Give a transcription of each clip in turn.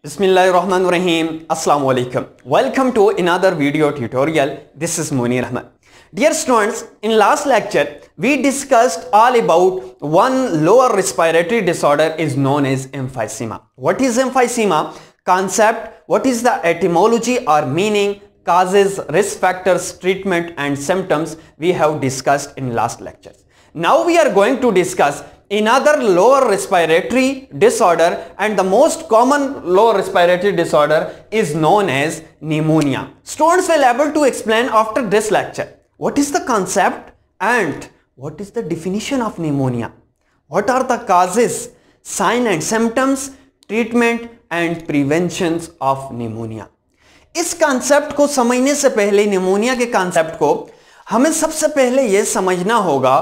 Bismillahirrahmanirrahim. Assalamu alaikum. Welcome to another video tutorial. This is Munir Ahmed. Dear students, in last lecture we discussed all about one lower respiratory disorder is known as emphysema. What is emphysema? Concept, what is the etymology or meaning, causes, risk factors, treatment and symptoms we have discussed in last lectures. Now we are going to discuss another lower respiratory disorder, and the most common lower respiratory disorder is known as pneumonia. Students will able to explain after this lecture what is the concept and what is the definition of pneumonia, what are the causes, signs and symptoms, treatment and preventions of pneumonia. इस concept को समझने से पहले, pneumonia के concept को हमें सबसे पहले यह समझना होगा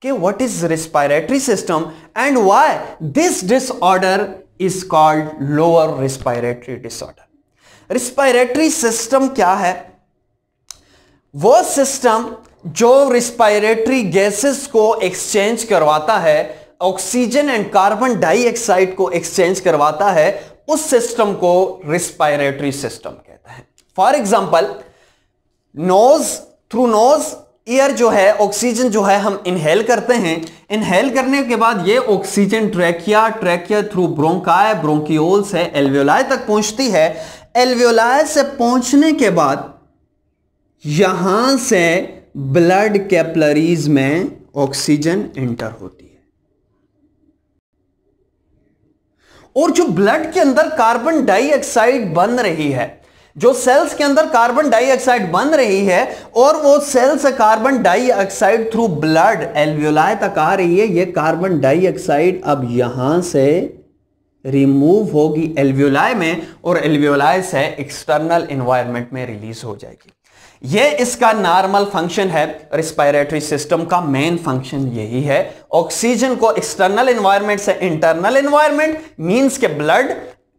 कि what is respiratory system and why this disorder is called lower respiratory disorder. Respiratory system क्या है? वो system जो respiratory gases को exchange करवाता है, ऑक्सीजन एंड कार्बन डाइऑक्साइड को एक्सचेंज करवाता है, उस सिस्टम को respiratory system कहता है. For example, nose, through nose air जो है, ऑक्सीजन जो है हम इनहेल करते हैं. इनहेल करने के बाद ये oxygen trachea through bronchi, bronchioles है, एल्वियोलाई तक पहुंचती है. एल्वियोलाई से पहुंचने के बाद यहां से ब्लड कैपिलरीज में ऑक्सीजन एंटर होती है, और जो ब्लड के अंदर कार्बन डाइऑक्साइड बन रही है, जो सेल्स के अंदर कार्बन डाइऑक्साइड बन रही है, और वो सेल से carbon dioxide through blood alveoli तक आ रही है. ये कार्बन डाइऑक्साइड अब यहां से रिमूव होगी एल्वियोलाई में, और एल्वियोलाई से एक्सटर्नल एनवायरनमेंट में रिलीज हो जाएगी. ये इसका नॉर्मल फंक्शन है. रिस्पायरेटरी सिस्टम का मेन फंक्शन यही है, ऑक्सीजन को एक्सटर्नल एनवायरनमेंट से इंटरनल एनवायरनमेंट मींस के ब्लड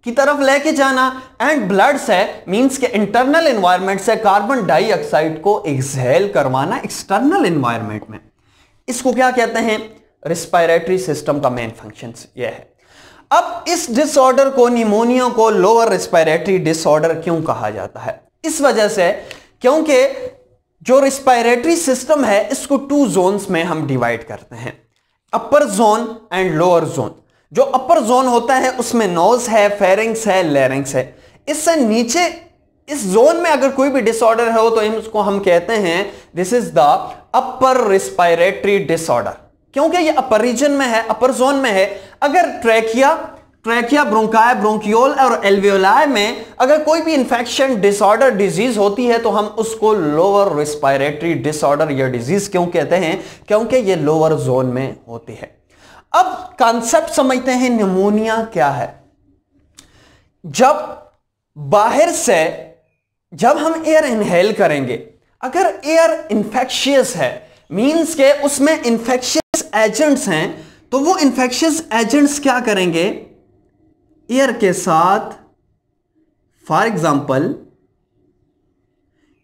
की तरफ लेके जाना, एंड ब्लड से मींस के इंटरनल एनवायरनमेंट से कार्बन डाइऑक्साइड को एक्सहेल करवाना एक्सटर्नल एनवायरनमेंट में. इसको क्या कहते हैं? रिस्पायरेटरी सिस्टम का मेन फंक्शन यह है. अब इस डिसऑर्डर को, निमोनिया को लोअर रिस्पायरेटरी डिसऑर्डर क्यों कहा जाता है? इस वजह से क्योंकि जो रिस्पायरेटरी सिस्टम है इसको टू जोन्स में हम डिवाइड करते हैं, अपर जोन एंड लोअर जोन. जो अपर जोन होता है उसमें नोज है, फेरिंग्स है, लैरिंग्स है. इससे नीचे इस जोन में अगर कोई भी डिसऑर्डर हो तो इसको हम कहते हैं this is the upper respiratory disorder, क्योंकि ये अपर रीजन में है, अपर जोन में है. अगर ट्रैकिया, ब्रोंकाई, ब्रोंकियोल और एल्वियोलाई में अगर कोई भी इंफेक्शन, डिसऑर्डर, डिजीज होती है तो हम उसको लोअर रिस्पायरेटरी डिसऑर्डर या डिजीज क्यों कहते हैं? क्योंकि ये लोअर जोन में होती है. अब कॉन्सेप्ट समझते हैं, निमोनिया क्या है. जब बाहर से जब हम एयर इनहेल करेंगे, अगर एयर इंफेक्शियस है मींस के उसमें इंफेक्शियस एजेंट्स हैं, तो वो इंफेक्शियस एजेंट्स क्या करेंगे? एयर के साथ, फॉर एग्जांपल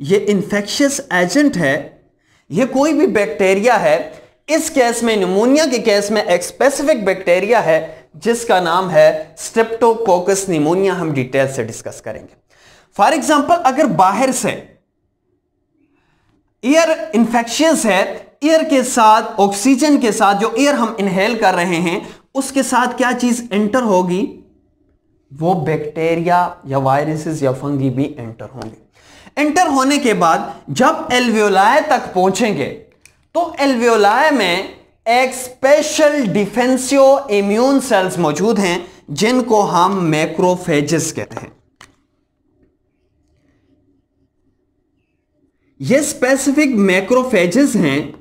ये इंफेक्शियस एजेंट है, ये कोई भी बैक्टीरिया है. इस केस में, निमोनिया के केस में एक स्पेसिफिक बैक्टीरिया है जिसका नाम है स्ट्रेप्टोकोकस निमोनिया. हम डिटेल से डिस्कस करेंगे. फॉर एग्जांपल, अगर बाहर से एयर इंफेक्शियस है, एयर के साथ, ऑक्सीजन के साथ जो एयर हम इनहेल कर रहे हैं उसके साथ क्या चीज एंटर होगी? वो बैक्टीरिया या वायरसेस या फंगी भी एंटर होंगे. एंटर होने के बाद जब एल्वियोलाई तक पहुंचेंगे तो एल्वियोलाई में एक स्पेशल डिफेंसिव इम्यून सेल्स मौजूद हैं जिनको हम मैक्रोफेजेस कहते हैं. ये स्पेसिफिक मैक्रोफेजेस हैं,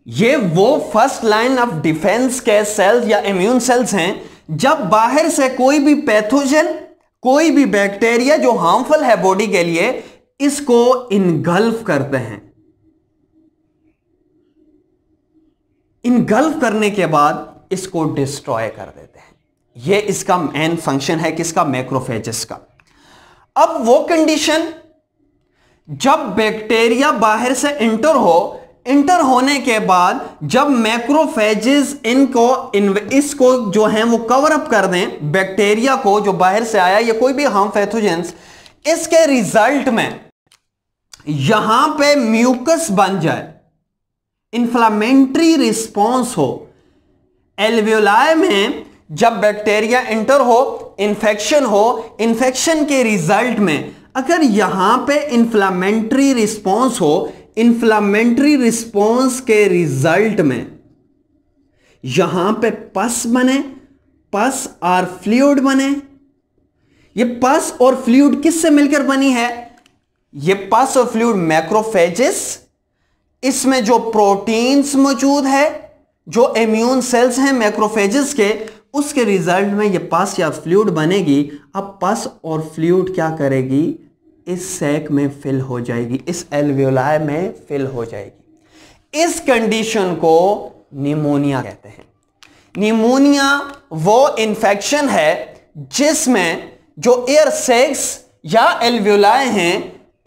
ये वो फर्स्ट लाइन ऑफ डिफेंस के सेल्स या इम्यून सेल्स हैं. जब बाहर से कोई भी पैथोजन, कोई भी बैक्टीरिया जो हार्मफुल है बॉडी के लिए, इसको इनगल्फ करते हैं. इनगल्फ करने के बाद इसको डिस्ट्रॉय कर देते हैं. ये इसका मेन फंक्शन है किसका? मैक्रोफेजेस का. अब वो कंडीशन जब बैक्टीरिया बाहर से एंटर हो, इंटर होने के बाद जब मैक्रोफेजेस इसको जो है वो कवर अप कर दें, बैक्टीरिया को जो बाहर से आया या कोई भी हार्म पैथोजेंस, इसके रिजल्ट में यहां पे म्यूकस बन जाए, इंफ्लेमेटरी रिस्पॉन्स हो। एल्वियोलाई में जब बैक्टीरिया इंटर हो, इन्फेक्शन हो, इन्फेक्शन के रिजल्ट में अगर यहां पे इंफ्लेमेटरी रिस्पॉन्स हो, इंफ्लेमेटरी रिस्पॉन्स के रिजल्ट में यहां पे पस बने, पस और फ्लूइड बने। ये पस और फ्लूइड किससे मिलकर बनी है? ये पस और फ्लूइड मैक्रोफेजेस, इसमें जो प्रोटीन्स मौजूद है, जो इम्यून सेल्स हैं मैक्रोफेजेस के, उसके रिजल्ट में ये पस या फ्लूइड बनेगी। अब पस और फ्लूइड क्या करेगी? इस सैक में फिल हो जाएगी, इस एल्वियोलाई में फिल हो जाएगी। इस कंडीशन को निमोनिया कहते हैं। निमोनिया वो इंफेक्शन है जिसमें जो एयर सैक्स या एल्वियोलाई हैं,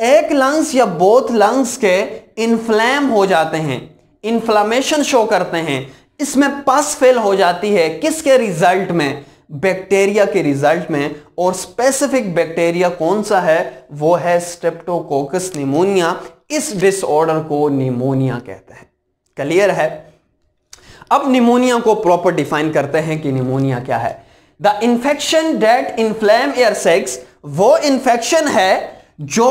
एक लंग्स या बोथ लंग्स के इन्फ्लेम हो जाते हैं, इन्फ्लेमेशन शो करते हैं, इसमें पस फिल हो जाती है। किसके रिजल्ट में? बैक्टीरिया के रिजल्ट में। और स्पेसिफिक बैक्टीरिया कौन सा है? वो है स्ट्रेप्टोकोकस निमोनिया। इस डिसऑर्डर को निमोनिया कहते हैं। क्लियर है? अब निमोनिया को प्रॉपर डिफाइन करते हैं कि निमोनिया क्या है। The infection that inflame air sacs, वो इंफेक्शन है जो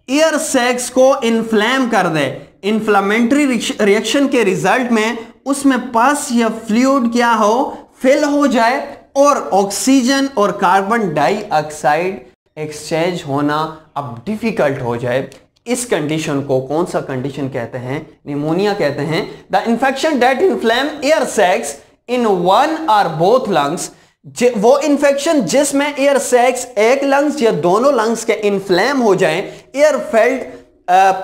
एयर सैक्स को इन्फ्लेम कर दे। इन्फ्लेमेटरी रिएक्शन के रिजल्ट में उसमें पस या फ्लूइड क्या हो? फिल हो जाए और ऑक्सीजन और कार्बन डाइऑक्साइड एक्सचेंज होना अब डिफिकल्ट हो जाए। इस कंडीशन को कौन सा कंडीशन कहते हैं? निमोनिया कहते हैं। The infection that inflame air sacs in one और बोथ लंग्स, वो इंफेक्शन जिसमें एयर सैक्स एक लंग्स या दोनों लंग्स के इन्फ्लेम हो जाएं, एयर फेल्ड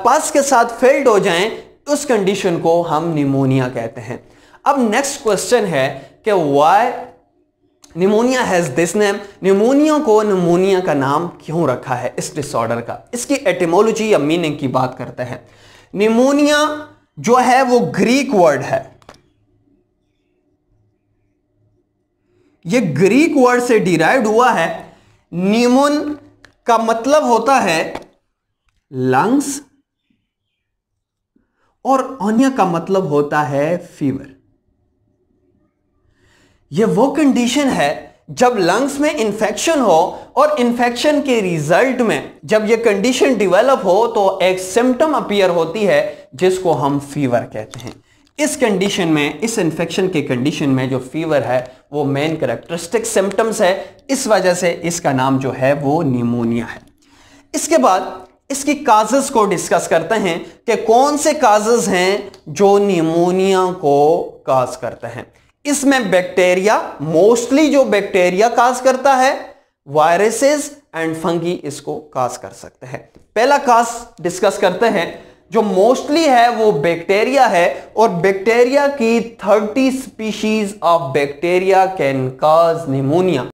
पस के साथ फिल्ड हो जाएं, उस कंडीशन को हम निमोनिया कहते हैं। अब नेक्स्ट क्वेश्चन है कि why pneumonia has this name. Pneumonia को निमोनिया का नाम क्यों रखा है इस डिसऑर्डर का? इसकी एटिमोलॉजी या मीनिंग की बात करते हैं। निमोनिया जो है वो ग्रीक वर्ड है। ये ग्रीक वर्ड से डिराइव्ड हुआ है। निमोन का मतलब होता है लंग्स और ओनिया का मतलब होता है फीवर। यह वो कंडीशन है जब लंग्स में इंफेक्शन हो और इंफेक्शन के रिजल्ट में जब यह कंडीशन डेवलप हो तो एक सिम्टम अपीयर होती है जिसको हम फीवर कहते हैं। इस कंडीशन में, इस इंफेक्शन के कंडीशन में जो फीवर है वो मेन कैरेक्टरिस्टिक सिम्टम्स है, इस वजह से इसका नाम जो है वो निमोनिया है। इसके बाद इसकी काजेस को डिस्कस करते हैं कि कौन से काजेस हैं जो निमोनिया को काज करते हैं। इसमें बैक्टीरिया, मोस्टली जो बैक्टीरिया काज करता है, वायरसेस एंड फंगी इसको काज कर सकते हैं। पहला काज डिस्कस करते हैं जो मोस्टली है वो बैक्टीरिया है और बैक्टीरिया की 30 species of bacteria can cause pneumonia.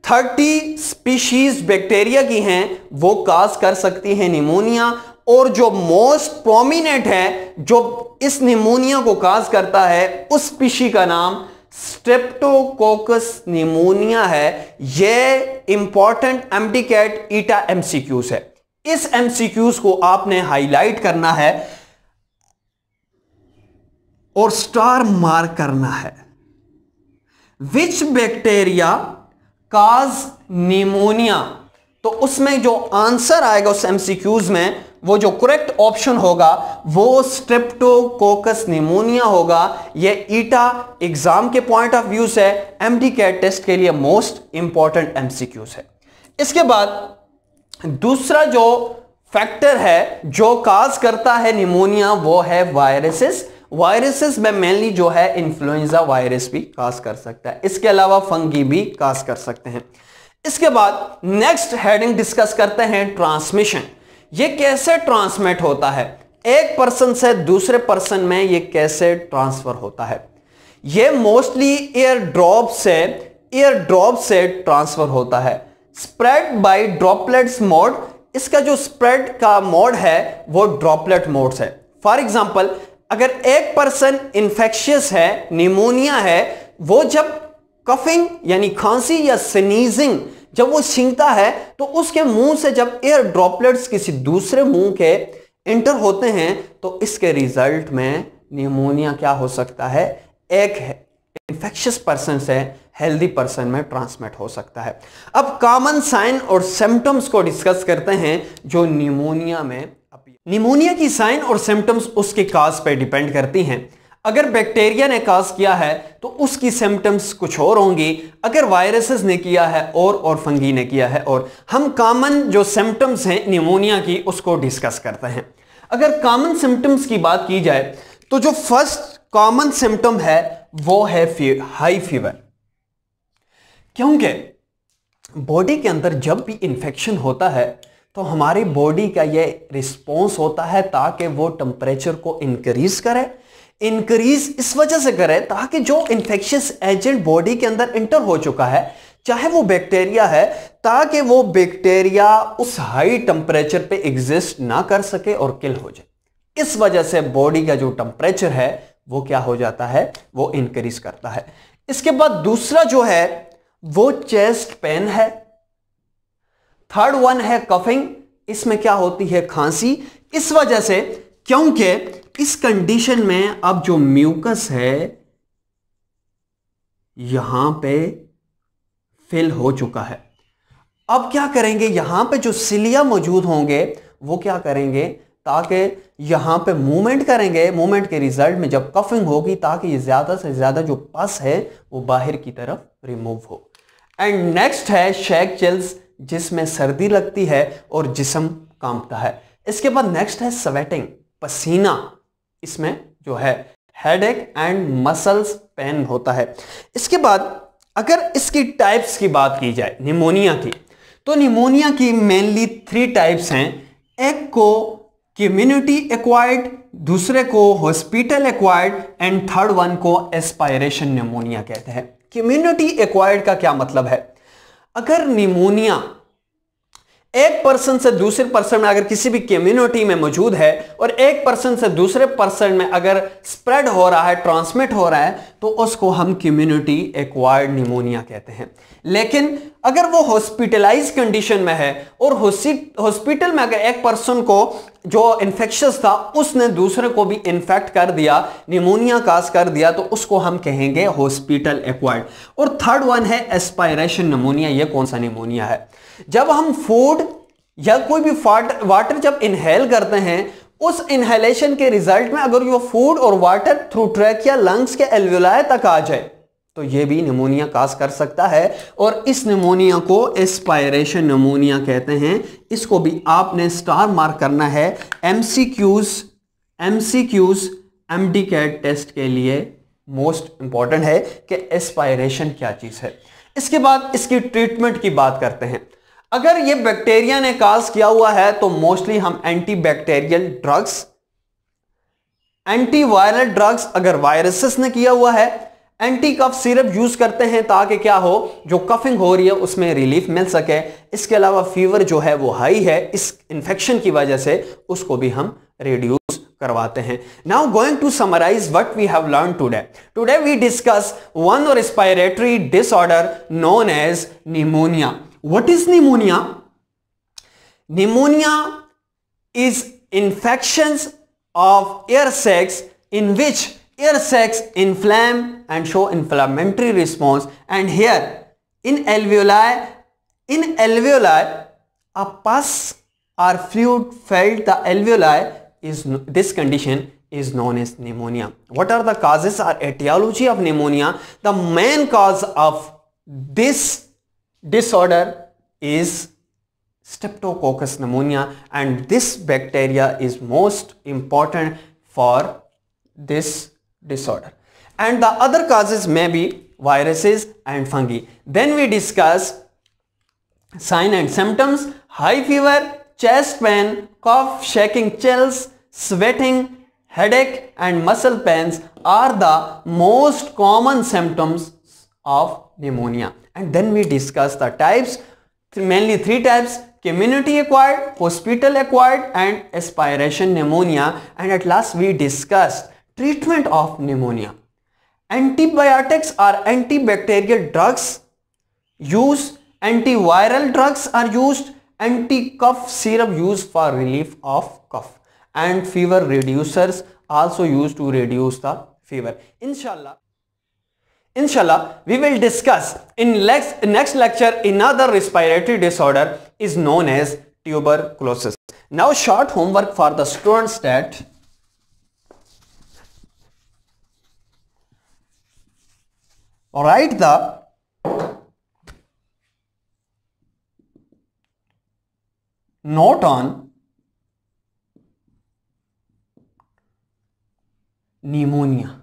30 species bacteria की हैं वो काज कर सकती हैं निमोनिया। और जो मोस्ट प्रोमिनेंट है जो इस निमोनिया को काज करता है उस स्पीशी का नाम स्ट्रेप्टोकोकस निमोनिया है। यह इंपॉर्टेंट एमटीकैट ईटा एमसीक्यूज है। इस एमसीक्यूज को आपने हाईलाइट करना है और स्टार मार्क करना है। विच बैक्टीरिया काज निमोनिया, तो उसमें जो आंसर आएगा उस एमसीक्यूज में, वो जो करेक्ट ऑप्शन होगा वो स्ट्रेप्टोकोकस निमोनिया होगा। ये ईटा एग्जाम के पॉइंट ऑफ व्यू से एमटीकैट टेस्ट के लिए मोस्ट इंपॉर्टेंट एमसीक्यूज है। इसके बाद दूसरा जो फैक्टर है जो काज करता है निमोनिया वो है वायरसेस। वायरसेस में मेनली जो है इन्फ्लुएंजा वायरस भी काज कर सकता है, इसके अलावा फंगी भी काज कर सकते हैं। इसके बाद नेक्स्ट हेडिंग डिस्कस करते हैं ट्रांसमिशन। ये कैसे ट्रांसमिट होता है, एक पर्सन से दूसरे पर्सन में ये कैसे ट्रांसफर होता है। ये मोस्टली एयर ड्रॉप से ट्रांसफर होता है। स्प्रेड बाय ड्रॉपलेट्स मोड, इसका जो स्प्रेड का मोड है वो ड्रॉपलेट मोड है। फॉर एग्जाम्पल अगर एक पर्सन इन्फेक्शियस है, निमोनिया है, वो जब कफिंग यानी खांसी या स्नीजिंग जब वो छींकता है तो उसके मुंह से जब एयर ड्रॉपलेट्स किसी दूसरे मुंह के इंटर होते हैं तो इसके रिजल्ट में निमोनिया क्या हो सकता है, एक इन्फेक्शियस पर्सन से हेल्दी पर्सन में ट्रांसमिट हो सकता है। अब कॉमन साइन और सिम्टम्स को डिस्कस करते हैं जो निमोनिया में। निमोनिया की साइन और सिम्टम्स उसके काज पे डिपेंड करती हैं। अगर बैक्टीरिया ने काज किया है तो उसकी सिम्टम्स कुछ और होंगी, अगर वायरसेस ने किया है और फंगी ने किया है। और हम कॉमन जो सिम्टम्स हैं निमोनिया की उसको डिस्कस करते हैं। अगर कॉमन सिम्टम्स की बात की जाए तो जो फर्स्ट कॉमन सिम्टम है वो है हाई फीवर, क्योंकि बॉडी के अंदर जब भी इंफेक्शन होता है तो हमारी बॉडी का ये रिस्पॉन्स होता है ताकि वो टेम्परेचर को इंक्रीज करे। इंक्रीज इस वजह से करे ताकि जो इन्फेक्शियस एजेंट बॉडी के अंदर इंटर हो चुका है, चाहे वो बैक्टीरिया है, ताकि वो बैक्टीरिया उस हाई टेम्परेचर पे एग्जिस्ट ना कर सके और किल हो जाए। इस वजह से बॉडी का जो टेम्परेचर है वो क्या हो जाता है, वो इंक्रीज करता है। इसके बाद दूसरा जो है वो चेस्ट पेन है। थर्ड वन है कफिंग, इसमें क्या होती है, खांसी। इस वजह से क्योंकि इस कंडीशन में अब जो म्यूकस है यहां पे फिल हो चुका है। अब क्या करेंगे, यहां पे जो सिलिया मौजूद होंगे वो क्या करेंगे, ताकि यहां पे मूवमेंट करेंगे। मूवमेंट के रिजल्ट में जब कफिंग होगी ताकि ये ज्यादा से ज्यादा जो पस है वो बाहर की तरफ रिमूव हो। एंड नेक्स्ट है शेक चिल्स, जिसमें सर्दी लगती है और जिस्म कांपता है। इसके बाद नेक्स्ट है स्वेटिंग, पसीना। इसमें जो है हेडेक एंड मसल्स पेन होता है। इसके बाद अगर इसकी टाइप्स की बात की जाए निमोनिया की, तो निमोनिया की मेनली 3 टाइप्स हैं। एक को कम्युनिटी एक्वायर्ड, दूसरे को hospital acquired and third one को एस्पायरेशन निमोनिया कहते हैं। कम्युनिटी एक्वायर्ड का क्या मतलब है, अगर निमोनिया एक पर्सन से दूसरे पर्सन में अगर किसी भी कम्युनिटी में मौजूद है और एक पर्सन से दूसरे पर्सन में अगर स्प्रेड हो रहा है, ट्रांसमिट हो रहा है, तो उसको हम कम्युनिटी एक्वायर्ड निमोनिया कहते हैं। लेकिन अगर वो हॉस्पिटलाइज कंडीशन में है और हॉस्पिटल में अगर एक पर्सन को जो इन्फेक्शियस था उसने दूसरे को भी इन्फेक्ट कर दिया, निमोनिया काज कर दिया, तो उसको हम कहेंगे हॉस्पिटल एक्वायर्ड। और थर्ड वन है एस्पायरेशन निमोनिया। ये कौन सा निमोनिया है, जब हम फूड या कोई भी वाटर जब इनहेल करते हैं, उस इनहेलेशन के रिजल्ट में अगर ये फूड और वाटर थ्रू ट्रैकिया लंग्स के एल्वियोलाई तक आ जाए तो ये भी निमोनिया काज कर सकता है। और इस निमोनिया को एस्पायरेशन निमोनिया कहते हैं। इसको भी आपने स्टार मार्क करना है एमसीक्यूज एमडीकैट टेस्ट के लिए। मोस्ट इंपॉर्टेंट है कि एस्पायरेशन क्या चीज है। इसके बाद इसकी ट्रीटमेंट की बात करते हैं। अगर ये बैक्टीरिया ने काज किया हुआ है तो मोस्टली हम anti bacterial drugs, antiviral drugs, अगर वायरसेस ने किया हुआ है एंटी कफ सिरप यूज करते हैं ताकि क्या हो, जो कफिंग हो रही है उसमें रिलीफ मिल सके। इसके अलावा फीवर जो है वो हाई है इस इंफेक्शन की वजह से, उसको भी हम रिड्यूस करवाते हैं। Now going to summarise what we have learn today. Today we discuss one respiratory disorder known as pneumonia. What is pneumonia? Pneumonia is infections of air sacs in which air sacs inflame and show inflammatory response, and here in alveoli a pus or fluid filled the alveoli is, this condition is known as pneumonia. What are the causes or etiology of pneumonia? The main cause of this disorder is Streptococcus pneumonia, and this bacteria is most important for this disorder. And the other causes may be viruses and fungi. Then we discuss sign and symptoms: high fever, chest pain, cough, shaking, chills, sweating, headache and muscle pains are the most common symptoms of pneumonia. And then we discuss the types. mainly three types: community acquired, hospital acquired, and aspiration pneumonia. And at last we discussed treatment of pneumonia. Antibiotics are antibacterial drugs used, antiviral drugs are used, anti-cough syrup used for relief of cough, and fever reducers also used to reduce the fever. Inshallah, we will discuss in next lecture another respiratory disorder is known as tuberculosis. Now short homework for the students that write the note on pneumonia.